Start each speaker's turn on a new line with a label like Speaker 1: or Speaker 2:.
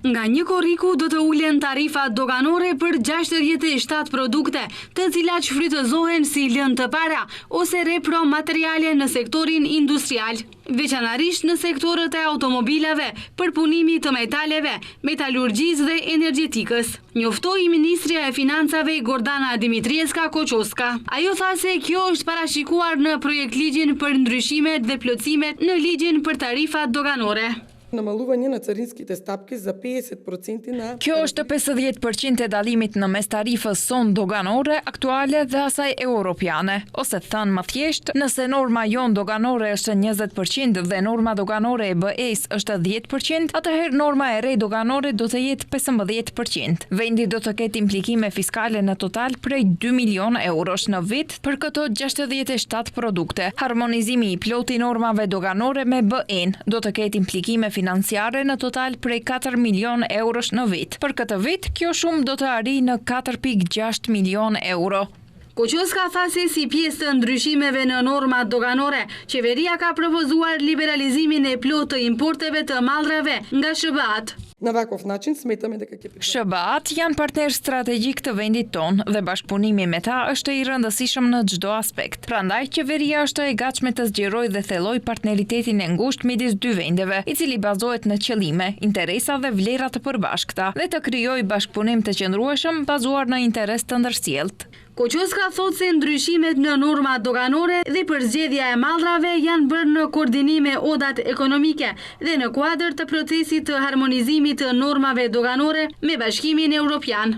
Speaker 1: Nga një korriku do të ulen tarifat doganore për 67 produkte, të cilat shfrytëzohen si lënë të para ose repromateriale në sektorin industrial, veçanërisht në sektorët e automobilave, përpunimi të metaleve, metalurgjisë dhe energjetikës. Njoftoi Ministria e Financave Gordana Dimitrievska Koçoska. Ajo tha se kjo është parashikuar në projektligjin për ndryshimet dhe plotësimet në ligjin për tarifat doganore.
Speaker 2: Намалување на царинските стапки за 50% на...
Speaker 3: Kjo është 50% e dalimit në mes tarifës son doganore, aktuale dhe asaj europiane. Ose thënë më thjesht, nëse norma jon doganore është 20% dhe norma doganore e BE-s është 10%, atëherë norma e re doganore do të jetë 15%. Vendi do të ketë implikime fiskale në total prej 2 milion eurosh në vit për këto 67 produkte. Harmonizimi i ploti normave doganore me BE-n do të ketë implikime financiare në total prej 4 milion eurosh në vit. Për këtë vit, kjo shumë do të arrijë në 4,6 milion euro.
Speaker 1: Koçoska tha se si pjesë të ndryshimeve në normat doganore, qeveria ka propozuar liberalizimin e plotë të importeve të mallrave nga SBA-t.
Speaker 2: На ваков начин сметаме дека ќе
Speaker 3: SBA-t janë partner strategjik të vendit ton dhe bashkëpunimi me ta është i rëndësishëm në çdo aspekt. Prandaj qeveria është e gatshme të zgjerojë dhe thellojë partneritetin e ngushtë midis dy vendeve, i cili bazohet në qëllime, interesa dhe vlera të përbashkëta dhe të krijojë bashkëpunim të qëndrueshëm bazuar në interes të ndërsjellët.
Speaker 1: Koçoska thot se ndryshimet në normat doganore dhe përzgjedhja e mallrave janë bërë në koordinim me odat ekonomike dhe në kuadër të procesit të harmonizimit të normave doganore me Bashkimin Evropian.